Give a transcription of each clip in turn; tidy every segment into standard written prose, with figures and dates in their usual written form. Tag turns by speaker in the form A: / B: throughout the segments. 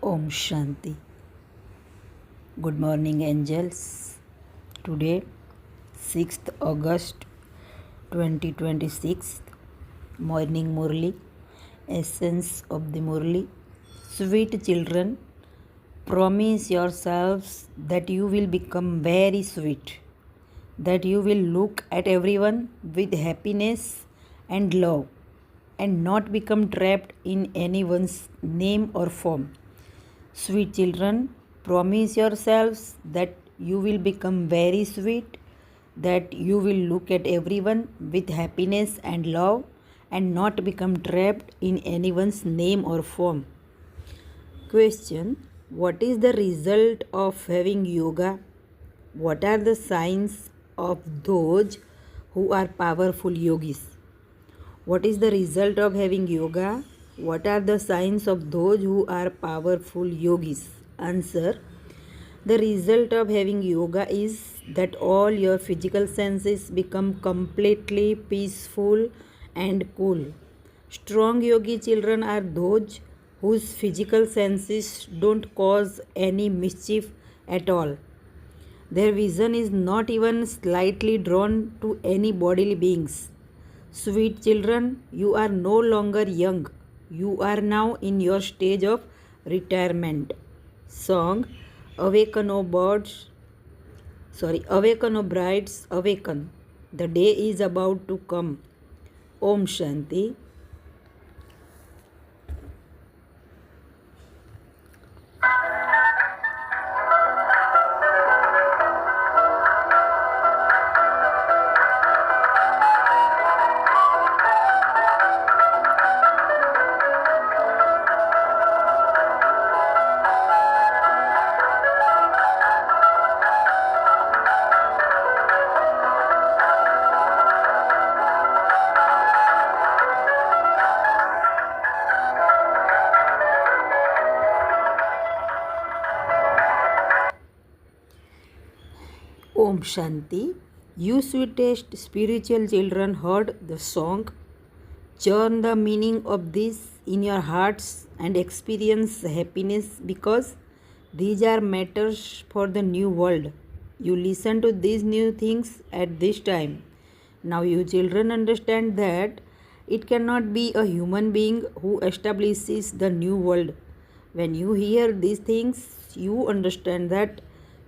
A: Om Shanti. Good morning, angels. Today, 6th August 2026, morning murli. Essence of the murli. Sweet children, promise yourselves that you will become very sweet, that you will look at everyone with happiness and love, and not become trapped in anyone's name or form. Sweet children, promise yourselves that you will become very sweet, that you will look at everyone with happiness and love, and not become trapped in anyone's name or form. Question: what is the result of having yoga? What are the signs of those who are powerful yogis? What is the result of having yoga? What are the signs of those who are powerful yogis? Answer: the result of having yoga is that all your physical senses become completely peaceful and cool. Strong yogi children are those whose physical senses don't cause any mischief at all. Their vision is not even slightly drawn to any bodily beings. Sweet children, you are no longer young. You are now in your stage of retirement. Song: Awaken, O birds. Awaken, O brides, awaken. The day is about to come. Om Shanti. Om Shanti. You sweetest spiritual children heard the song. Churn the meaning of this in your hearts and experience happiness, because these are matters for the new world. You listen to these new things at this time. Now you children understand that it cannot be a human being who establishes the new world. When you hear these things, you understand that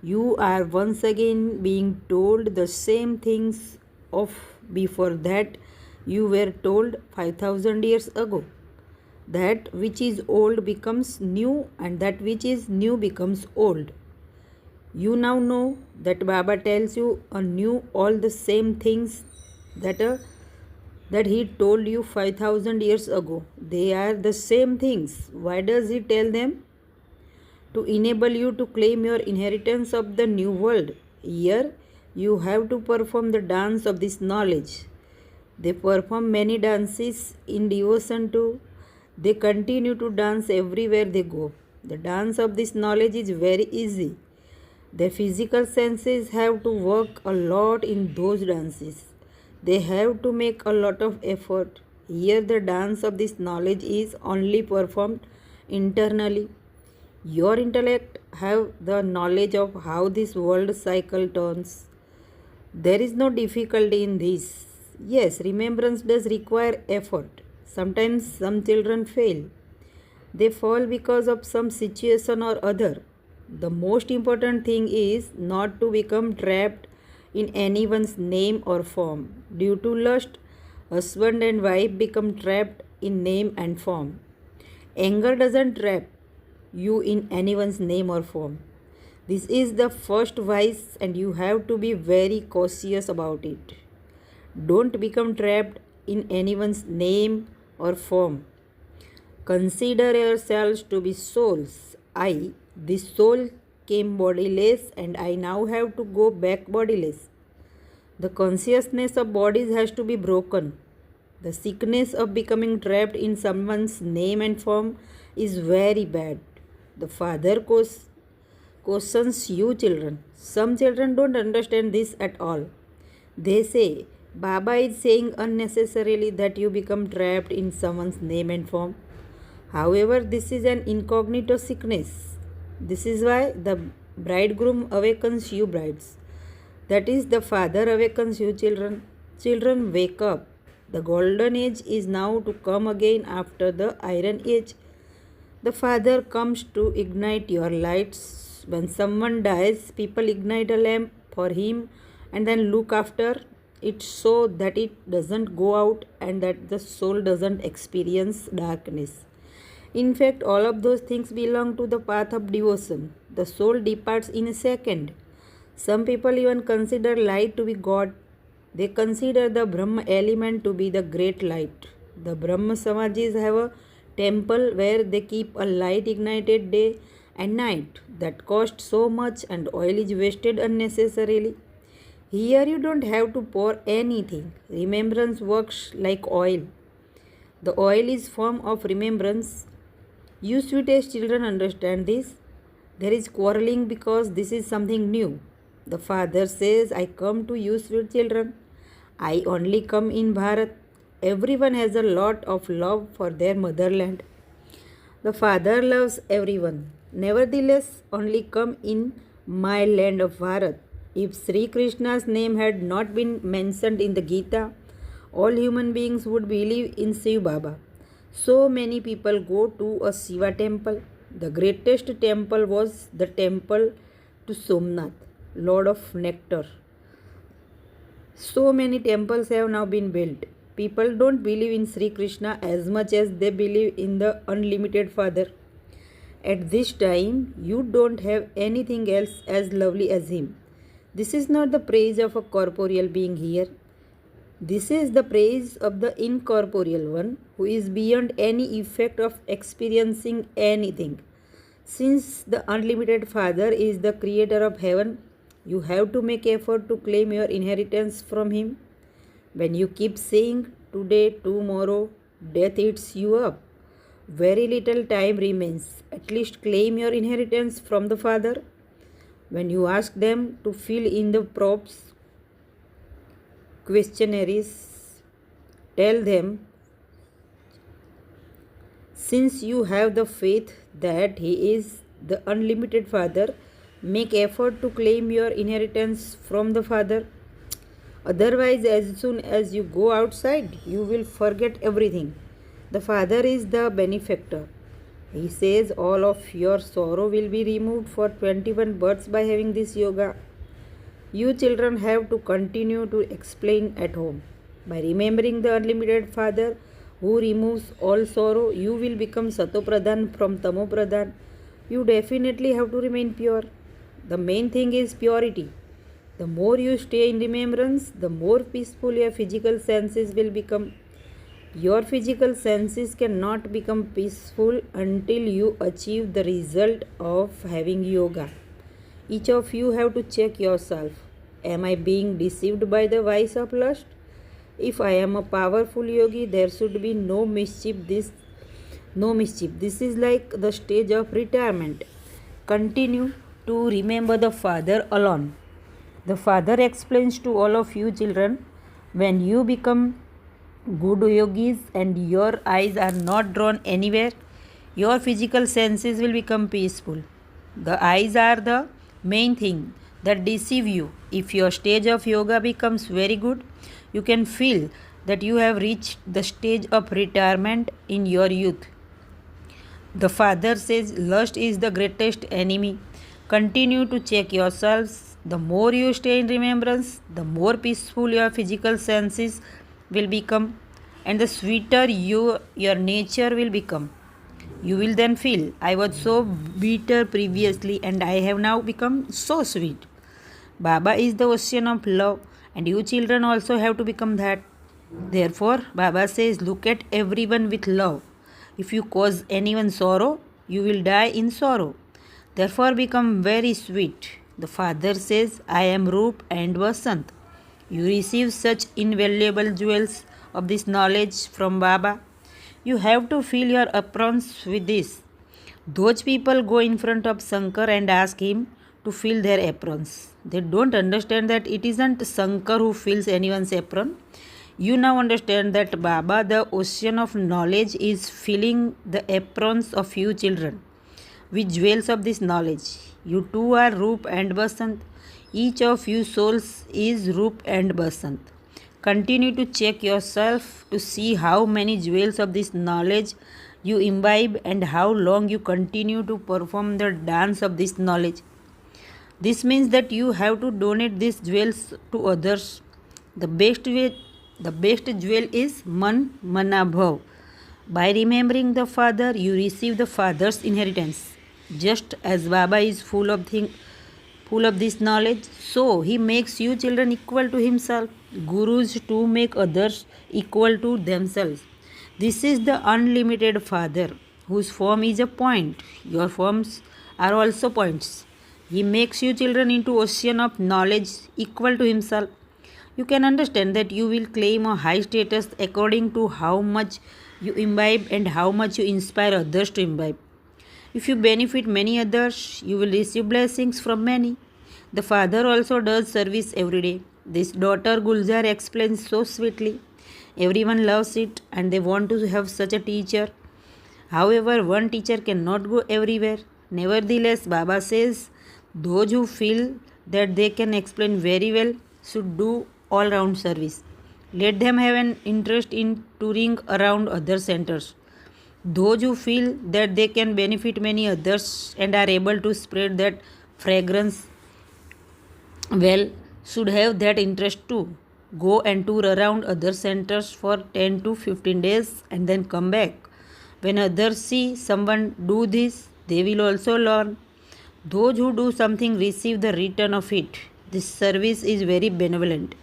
A: you are once again being told the same things of before that you were told 5000 years ago. That which is old becomes new, and that which is new becomes old. You now know that Baba tells you anew all the same things that he told you 5000 years ago. They are the same things. Why does he tell them? To enable you to claim your inheritance of the new world. Here, you have to perform the dance of this knowledge. They perform many dances in devotion to. They continue to dance everywhere they go. The dance of this knowledge is very easy. Their physical senses have to work a lot in those dances. They have to make a lot of effort. Here, the dance of this knowledge is only performed internally. Your intellect have the knowledge of how this world cycle turns. There is no difficulty in this. Yes, remembrance does require effort. Sometimes some children fail. They fall because of some situation or other. The most important thing is not to become trapped in anyone's name or form. Due to lust, husband and wife become trapped in name and form. Anger doesn't trap you in anyone's name or form. This is the first vice, and you have to be very cautious about it. Don't become trapped in anyone's name or form. Consider yourselves to be souls. This soul, came bodiless, and I now have to go back bodiless. The consciousness of bodies has to be broken. The sickness of becoming trapped in someone's name and form is very bad. The Father cautions you children. Some children don't understand this at all. They say, Baba is saying unnecessarily that you become trapped in someone's name and form. However, this is an incognito sickness. This is why the bridegroom awakens you, brides. That is, the Father awakens you, children. Children, wake up. The golden age is now to come again after the iron age. The Father comes to ignite your lights. When someone dies, people ignite a lamp for him and then look after it so that it doesn't go out and that the soul doesn't experience darkness. In fact, all of those things belong to the path of devotion. The soul departs in a second. Some people even consider light to be God. They consider the Brahma element to be the great light. The Brahma Samajis have a temple where they keep a light ignited day and night that costs so much and oil is wasted unnecessarily. Here you don't have to pour anything. Remembrance works like oil. The oil is form of remembrance. You sweetest children understand this. There is quarreling because this is something new. The Father says, I come to you, sweet children. I only come in Bharat. Everyone has a lot of love for their motherland. The Father loves everyone. Nevertheless, only come in my land of Bharat. If Sri Krishna's name had not been mentioned in the Gita, all human beings would believe in Shiv Baba. So many people go to a Shiva temple. The greatest temple was the temple to Somnath, Lord of Nectar. So many temples have now been built. People don't believe in Sri Krishna as much as they believe in the unlimited Father. At this time, you don't have anything else as lovely as him. This is not the praise of a corporeal being here. This is the praise of the incorporeal one who is beyond any effect of experiencing anything. Since the unlimited Father is the creator of heaven, you have to make effort to claim your inheritance from him. When you keep saying, today, tomorrow, death eats you up, very little time remains. At least claim your inheritance from the Father. When you ask them to fill in the props, questionnaires, tell them, since you have the faith that he is the unlimited Father, make effort to claim your inheritance from the Father. Otherwise, as soon as you go outside, you will forget everything. The Father is the benefactor. He says all of your sorrow will be removed for 21 births by having this yoga. You children have to continue to explain at home. By remembering the unlimited Father who removes all sorrow, you will become Satopradhan from Tamopradhan. You definitely have to remain pure. The main thing is purity. The more you stay in remembrance, the more peaceful your physical senses will become. Your physical senses cannot become peaceful until you achieve the result of having yoga. Each of you have to check yourself. Am I being deceived by the vice of lust? If I am a powerful yogi, there should be no mischief. This is like the stage of retirement. Continue to remember the Father alone. The Father explains to all of you children, when you become good yogis and your eyes are not drawn anywhere, your physical senses will become peaceful. The eyes are the main thing that deceive you. If your stage of yoga becomes very good, you can feel that you have reached the stage of retirement in your youth. The Father says lust is the greatest enemy. Continue to check yourselves. The more you stay in remembrance, the more peaceful your physical senses will become and the sweeter your nature will become. You will then feel, I was so bitter previously and I have now become so sweet. Baba is the ocean of love and you children also have to become that. Therefore, Baba says, look at everyone with love. If you cause anyone sorrow, you will die in sorrow. Therefore, become very sweet. The Father says, I am Roop and Vasant. You receive such invaluable jewels of this knowledge from Baba. You have to fill your aprons with this. Those people go in front of Shankar and ask him to fill their aprons. They don't understand that it isn't Shankar who fills anyone's apron. You now understand that Baba, the ocean of knowledge, is filling the aprons of you children with jewels of this knowledge. You too are Roop and Basant. Each of you souls is Roop and Basant. Continue to check yourself to see how many jewels of this knowledge you imbibe and how long you continue to perform the dance of this knowledge. This means that you have to donate these jewels to others. The best jewel is mana bhav. By remembering the Father, you receive the Father's inheritance. Just as Baba is full of this knowledge, so he makes you children equal to himself. Gurus too make others equal to themselves. This is the unlimited Father, whose form is a point. Your forms are also points. He makes you children into ocean of knowledge equal to himself. You can understand that you will claim a high status according to how much you imbibe and how much you inspire others to imbibe. If you benefit many others, you will receive blessings from many. The father also does service every day. This daughter Gulzar explains so sweetly. Everyone loves it and they want to have such a teacher. However, one teacher cannot go everywhere. Nevertheless, Baba says those who feel that they can explain very well should do all round service. Let them have an interest in touring around other centers. Those who feel that they can benefit many others and are able to spread that fragrance well should have that interest too. Go and tour around other centers for 10 to 15 days and then come back. When others see someone do this, they will also learn. Those who do something receive the return of it. This service is very benevolent.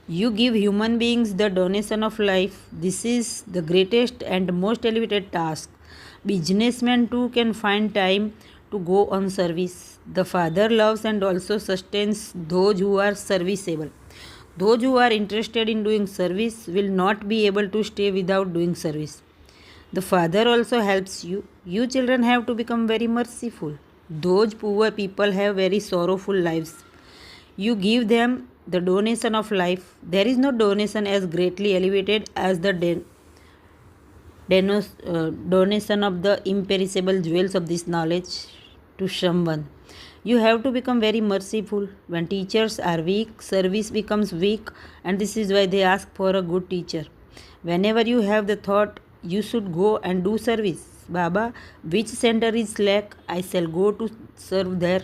A: You give human beings the donation of life. This is the greatest and most elevated task. Businessmen too can find time to go on service. The Father loves and also sustains those who are serviceable. Those who are interested in doing service will not be able to stay without doing service. The Father also helps you. You children have to become very merciful. Those poor people have very sorrowful lives. You give them the donation of life. There is no donation as greatly elevated as the donation of the imperishable jewels of this knowledge to someone. You have to become very merciful. When teachers are weak, service becomes weak, and this is why they ask for a good teacher. Whenever you have the thought, you should go and do service. Baba, which center is slack? I shall go to serve there.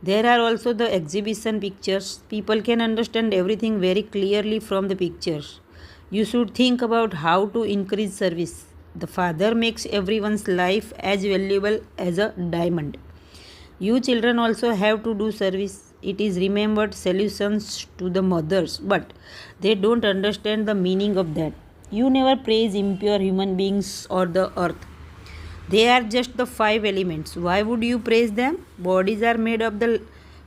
A: There are also the exhibition pictures. People can understand everything very clearly from the pictures. You should think about how to increase service. The Father makes everyone's life as valuable as a diamond. You children also have to do service. It is remembered solutions to the mothers, but they don't understand the meaning of that. You never praise impure human beings or the earth. They are just the five elements. Why would you praise them? Bodies are made of the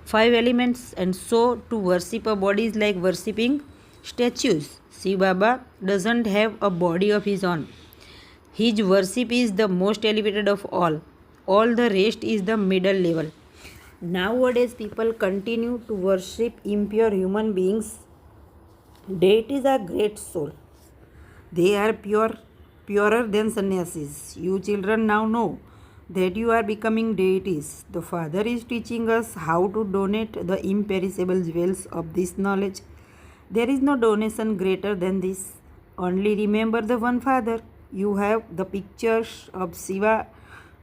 A: five elements, and so to worship a body is like worshipping statues. Shiv Baba doesn't have a body of his own. His worship is the most elevated of all. All the rest is the middle level. Nowadays, people continue to worship impure human beings. Deities are great soul. They are purer than sannyasis. You children now know that you are becoming deities. The Father is teaching us how to donate the imperishable jewels of this knowledge. There is no donation greater than this. Only remember the one Father. You have the pictures of Shiva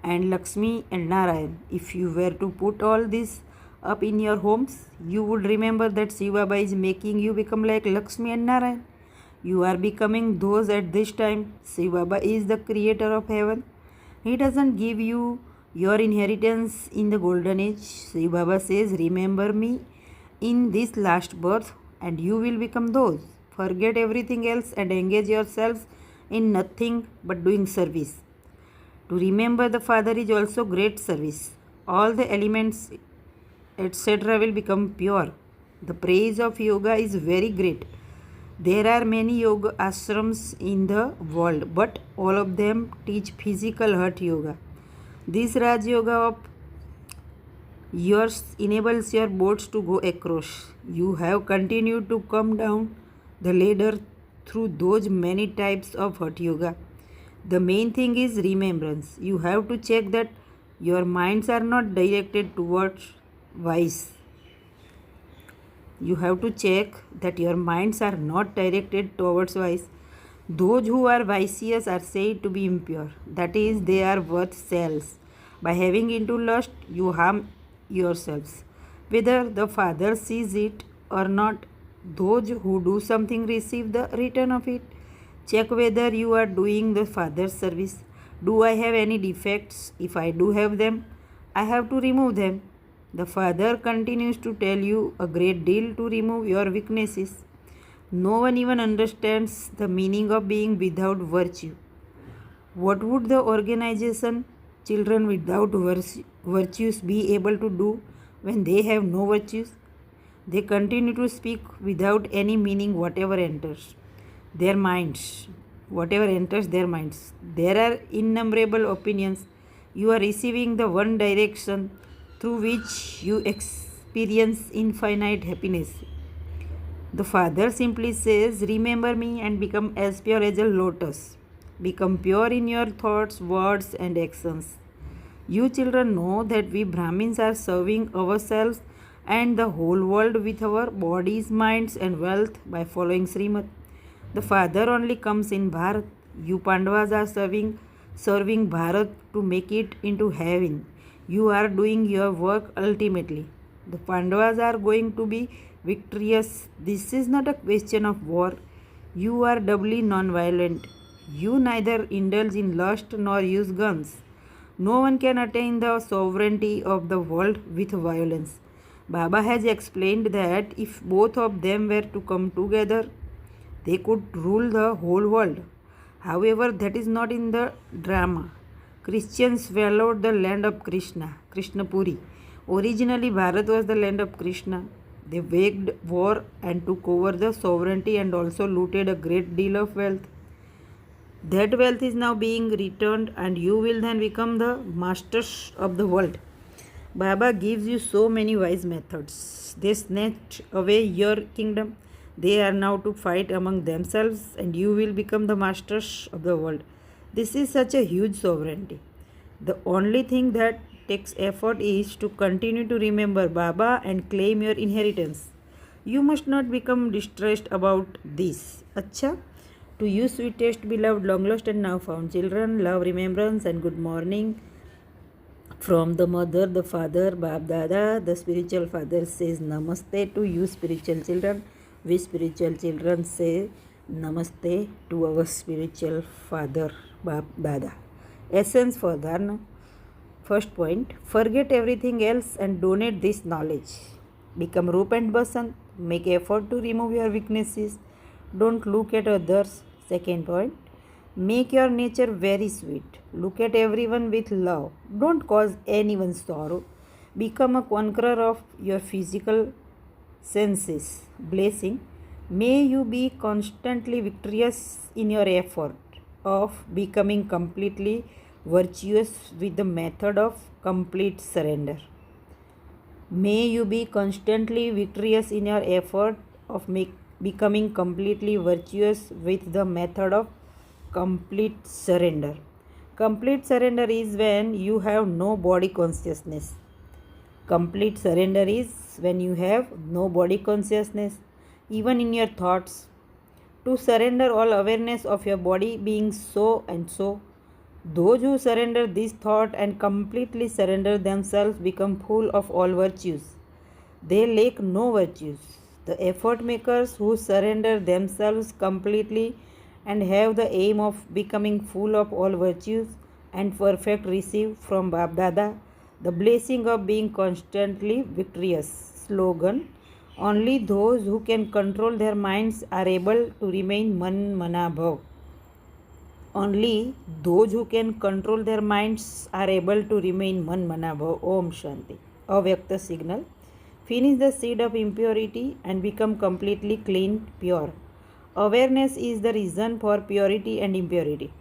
A: and Lakshmi and Narayan. If you were to put all this up in your homes, you would remember that Shiva Baba is making you become like Lakshmi and Narayan. You are becoming those at this time. Shiva Baba is the creator of heaven. He doesn't give you your inheritance in the golden age. Shiva Baba says, remember me in this last birth and you will become those. Forget everything else and engage yourselves in nothing but doing service. To remember the Father is also great service. All the elements, etc., will become pure. The praise of yoga is very great. There are many yoga ashrams in the world, but all of them teach physical hurt yoga. This Raj Yoga of yours enables your boats to go across. You have continued to come down the ladder through those many types of hot yoga. The main thing is remembrance. You have to check that your minds are not directed towards vice. You have to check that your minds are not directed towards vice. Those who are vicious are said to be impure. That is, they are worth cells. By having into lust, you harm yourselves. Whether the Father sees it or not, those who do something receive the return of it. Check whether you are doing the Father's service. Do I have any defects? If I do have them, I have to remove them. The Father continues to tell you a great deal to remove your weaknesses. No one even understands the meaning of being without virtue. What would the organization children without virtues be able to do when they have no virtues? They continue to speak without any meaning whatever enters their minds. Whatever enters their minds. There are innumerable opinions. You are receiving the one direction through which you experience infinite happiness. The Father simply says, remember me and become as pure as a lotus. Become pure in your thoughts, words, and actions. You children know that we Brahmins are serving ourselves and the whole world with our bodies, minds, and wealth by following Srimad. The Father only comes in Bharat. You Pandavas are serving Bharat to make it into heaven. You are doing your work ultimately. The Pandavas are going to be victorious. This is not a question of war. You are doubly non-violent. You neither indulge in lust nor use guns. No one can attain the sovereignty of the world with violence. Baba has explained that if both of them were to come together, they could rule the whole world. However, that is not in the drama. Christians swallowed the land of Krishna, Krishnapuri. Originally, Bharat was the land of Krishna. They waged war and took over the sovereignty and also looted a great deal of wealth. That wealth is now being returned and you will then become the masters of the world. Baba gives you so many wise methods. They snatch away your kingdom. They are now to fight among themselves and you will become the masters of the world. This is such a huge sovereignty. The only thing that takes effort is to continue to remember Baba and claim your inheritance. You must not become distressed about this. Acha? To you, sweetest, beloved, long lost and now found children, love, remembrance, and good morning. From the mother, the father, Bab Dada, the spiritual father says Namaste to you, spiritual children. We spiritual children say Namaste to our spiritual father, Bab Dada. Essence for Dharna. First point, forget everything else and donate this knowledge. Become Roop and Basant. Make effort to remove your weaknesses. Don't look at others. Second point, make your nature very sweet. Look at everyone with love. Don't cause anyone sorrow. Become a conqueror of your physical senses. Blessing. May you be constantly victorious in your effort of becoming completely virtuous with the method of complete surrender. May you be constantly victorious in your effort of becoming completely virtuous with the method of complete surrender. Complete surrender is when you have no body consciousness. Complete surrender is when you have no body consciousness, even in your thoughts. To surrender all awareness of your body being so and so. Those who surrender this thought and completely surrender themselves become full of all virtues. They lack no virtues. The effort makers who surrender themselves completely and have the aim of becoming full of all virtues and perfect receive from Bab Dada the blessing of being constantly victorious. Slogan: only those who can control their minds are able to remain Man Mana Bhav. Only those who can control their minds are able to remain Man Mana Bhav. Om Shanti. Avyakta signal. Finish the seed of impurity and become completely clean, pure. Awareness is the reason for purity and impurity.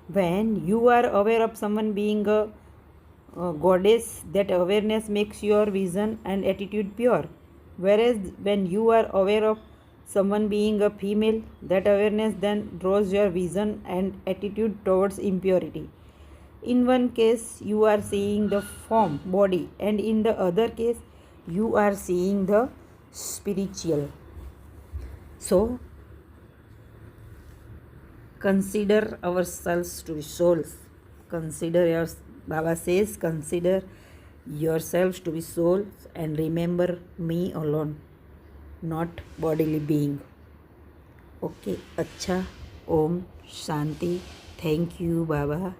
A: When you are aware of someone being a goddess, that awareness makes your vision and attitude pure. Whereas when you are aware of someone being a female. That awareness then draws your vision and attitude towards impurity. In one case, you are seeing the form, body, and in the other case, you are seeing the spiritual. So, consider ourselves to be souls. Consider your Baba says, consider yourselves to be souls and remember me alone, not bodily being. Okay, अच्छा, Om Shanti. Thank you, Baba.